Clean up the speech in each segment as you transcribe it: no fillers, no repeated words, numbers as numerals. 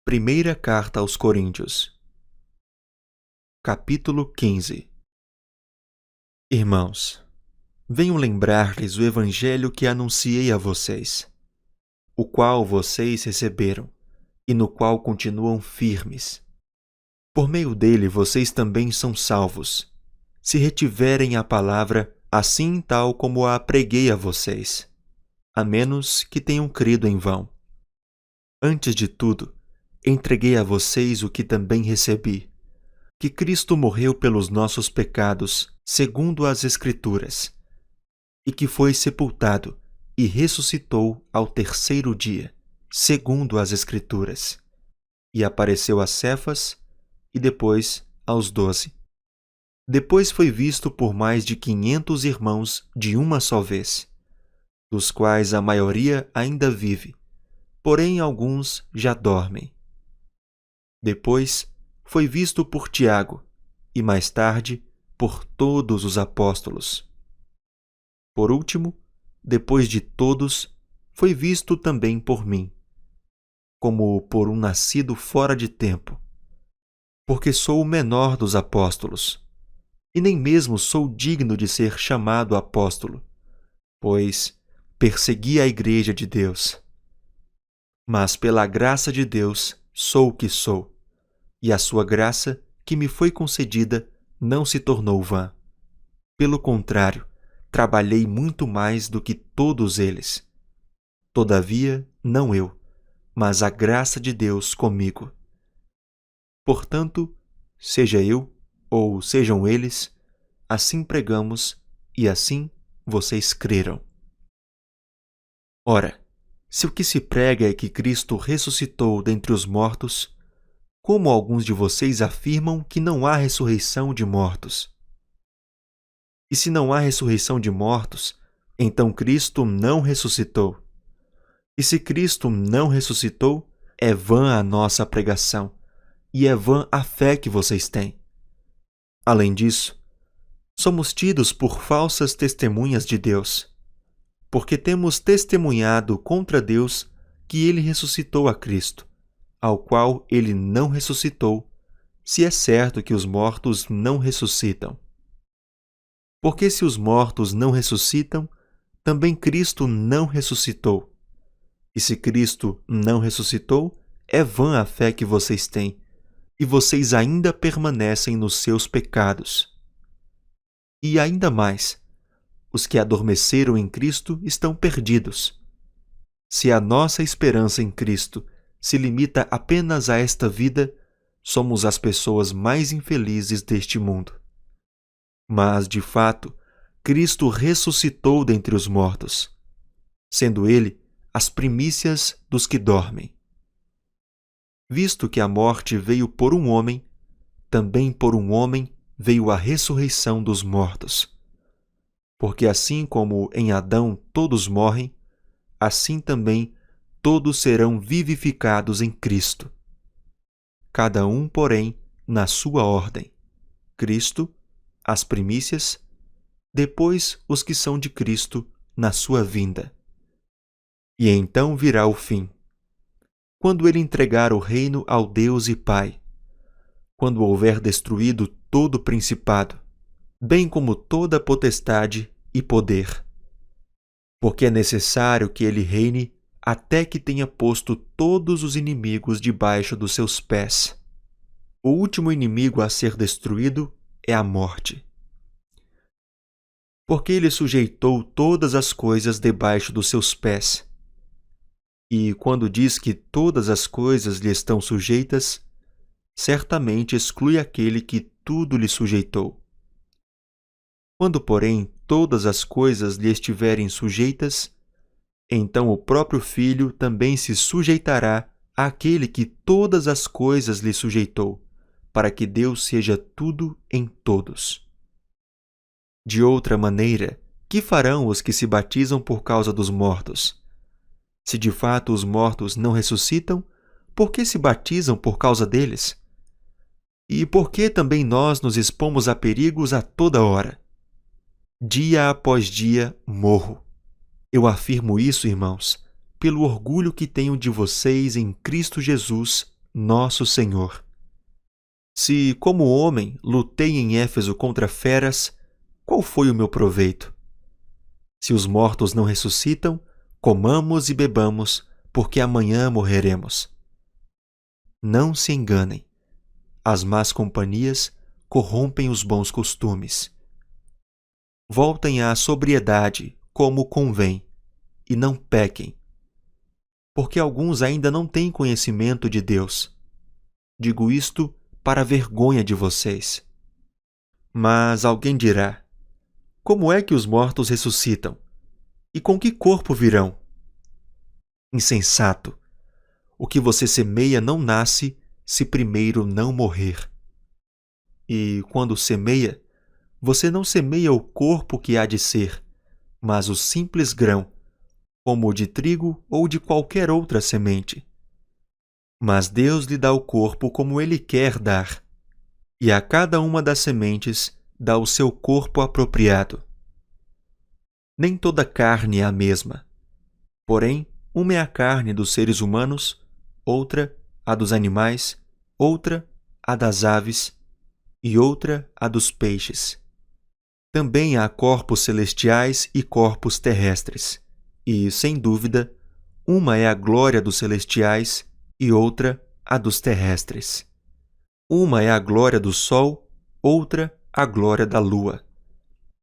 Primeira Carta aos Coríntios, capítulo 15. Irmãos, venho lembrar-lhes o evangelho que anunciei a vocês, o qual vocês receberam e no qual continuam firmes. Por meio dele vocês também são salvos, se retiverem a palavra assim tal como a preguei a vocês, a menos que tenham crido em vão. Antes de tudo, entreguei a vocês o que também recebi, que Cristo morreu pelos nossos pecados, segundo as Escrituras, e que foi sepultado e ressuscitou ao terceiro dia, segundo as Escrituras, e apareceu a Cefas e depois aos 12. Depois foi visto por mais de 500 irmãos de uma só vez, dos quais a maioria ainda vive, porém alguns já dormem. Depois foi visto por Tiago, e mais tarde por todos os apóstolos. Por último, depois de todos, foi visto também por mim, como por um nascido fora de tempo, porque sou o menor dos apóstolos, e nem mesmo sou digno de ser chamado apóstolo, pois persegui a igreja de Deus. Mas pela graça de Deus sou o que sou, e a sua graça que me foi concedida não se tornou vã. Pelo contrário, trabalhei muito mais do que todos eles. Todavia, não eu, mas a graça de Deus comigo. Portanto, seja eu ou sejam eles, assim pregamos e assim vocês creram. Ora, se o que se prega é que Cristo ressuscitou dentre os mortos, como alguns de vocês afirmam que não há ressurreição de mortos? E se não há ressurreição de mortos, então Cristo não ressuscitou. E se Cristo não ressuscitou, é vã a nossa pregação, e é vã a fé que vocês têm. Além disso, somos tidos por falsas testemunhas de Deus, porque temos testemunhado contra Deus que ele ressuscitou a Cristo, ao qual ele não ressuscitou, se é certo que os mortos não ressuscitam. Porque se os mortos não ressuscitam, também Cristo não ressuscitou. E se Cristo não ressuscitou, é vã a fé que vocês têm, e vocês ainda permanecem nos seus pecados. E ainda mais, os que adormeceram em Cristo estão perdidos. Se a nossa esperança em Cristo se limita apenas a esta vida, somos as pessoas mais infelizes deste mundo. Mas, de fato, Cristo ressuscitou dentre os mortos, sendo ele as primícias dos que dormem. Visto que a morte veio por um homem, também por um homem veio a ressurreição dos mortos. Porque assim como em Adão todos morrem, assim também todos serão vivificados em Cristo. Cada um, porém, na sua ordem. Cristo, as primícias, depois os que são de Cristo na sua vinda. E então virá o fim, quando ele entregar o reino ao Deus e Pai, quando houver destruído todo principado, bem como toda potestade e poder. Porque é necessário que ele reine até que tenha posto todos os inimigos debaixo dos seus pés. O último inimigo a ser destruído é a morte. Porque ele sujeitou todas as coisas debaixo dos seus pés. E quando diz que todas as coisas lhe estão sujeitas, certamente exclui aquele que tudo lhe sujeitou. Quando, porém, todas as coisas lhe estiverem sujeitas, então o próprio Filho também se sujeitará àquele que todas as coisas lhe sujeitou, para que Deus seja tudo em todos. De outra maneira, que farão os que se batizam por causa dos mortos? Se de fato os mortos não ressuscitam, por que se batizam por causa deles? E por que também nós nos expomos a perigos a toda hora? Dia após dia morro. Eu afirmo isso, irmãos, pelo orgulho que tenho de vocês em Cristo Jesus, nosso Senhor. Se, como homem, lutei em Éfeso contra feras, qual foi o meu proveito? Se os mortos não ressuscitam, comamos e bebamos, porque amanhã morreremos. Não se enganem. As más companhias corrompem os bons costumes. Voltem à sobriedade, como convém, e não pequem, porque alguns ainda não têm conhecimento de Deus. Digo isto para a vergonha de vocês. Mas alguém dirá: como é que os mortos ressuscitam? E com que corpo virão? Insensato! O que você semeia não nasce se primeiro não morrer. E quando semeia, você não semeia o corpo que há de ser, mas o simples grão, como o de trigo ou de qualquer outra semente. Mas Deus lhe dá o corpo como Ele quer dar, e a cada uma das sementes dá o seu corpo apropriado. Nem toda carne é a mesma. Porém, uma é a carne dos seres humanos, outra a dos animais, outra a das aves e outra a dos peixes. Também há corpos celestiais e corpos terrestres, e, sem dúvida, uma é a glória dos celestiais e outra a dos terrestres. Uma é a glória do sol, outra a glória da lua,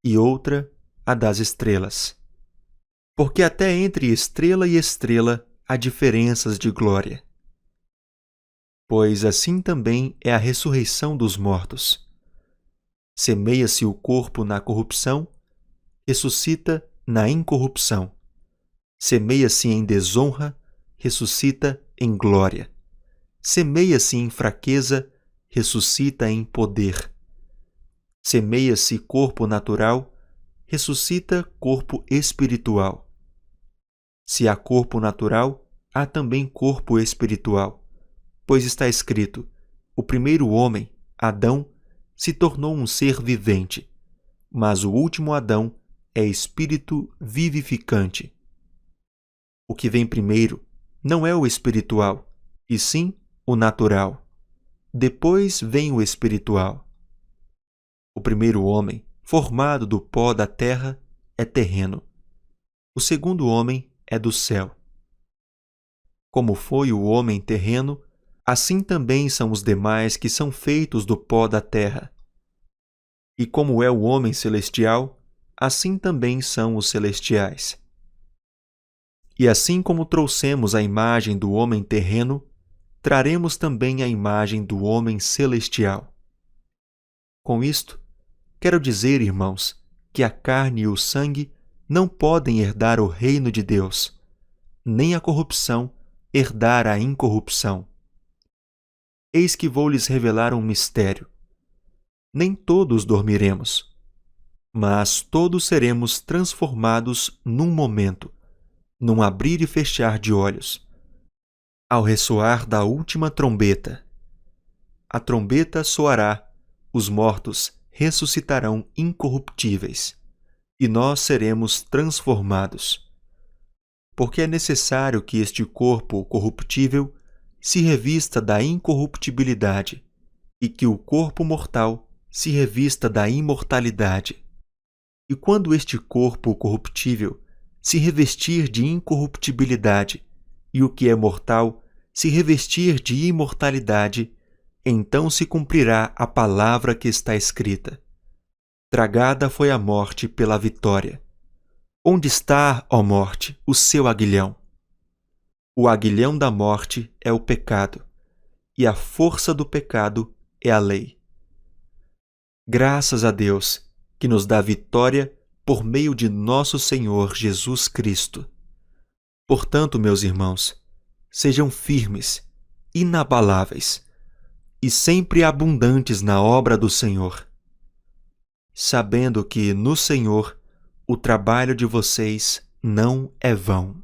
e outra a das estrelas. Porque até entre estrela e estrela há diferenças de glória. Pois assim também é a ressurreição dos mortos. Semeia-se o corpo na corrupção, ressuscita na incorrupção. Semeia-se em desonra, ressuscita em glória. Semeia-se em fraqueza, ressuscita em poder. Semeia-se corpo natural, ressuscita corpo espiritual. Se há corpo natural, há também corpo espiritual. Pois está escrito: o primeiro homem, Adão, se tornou um ser vivente, mas o último Adão é espírito vivificante. O que vem primeiro não é o espiritual, e sim o natural. Depois vem o espiritual. O primeiro homem, formado do pó da terra, é terreno. O segundo homem é do céu. Como foi o homem terreno, assim também são os demais que são feitos do pó da terra. E como é o homem celestial, assim também são os celestiais. E assim como trouxemos a imagem do homem terreno, traremos também a imagem do homem celestial. Com isto, quero dizer, irmãos, que a carne e o sangue não podem herdar o reino de Deus, nem a corrupção herdar a incorrupção. Eis que vou lhes revelar um mistério. Nem todos dormiremos, mas todos seremos transformados num momento, num abrir e fechar de olhos, ao ressoar da última trombeta. A trombeta soará, os mortos ressuscitarão incorruptíveis, e nós seremos transformados. Porque é necessário que este corpo corruptível se revista da incorruptibilidade, e que o corpo mortal se revista da imortalidade. E quando este corpo corruptível se revestir de incorruptibilidade, e o que é mortal se revestir de imortalidade, então se cumprirá a palavra que está escrita: tragada foi a morte pela vitória. Onde está, ó morte, o seu aguilhão? O aguilhão da morte é o pecado, e a força do pecado é a lei. Graças a Deus, que nos dá vitória por meio de nosso Senhor Jesus Cristo. Portanto, meus irmãos, sejam firmes, inabaláveis e sempre abundantes na obra do Senhor, sabendo que no Senhor o trabalho de vocês não é vão.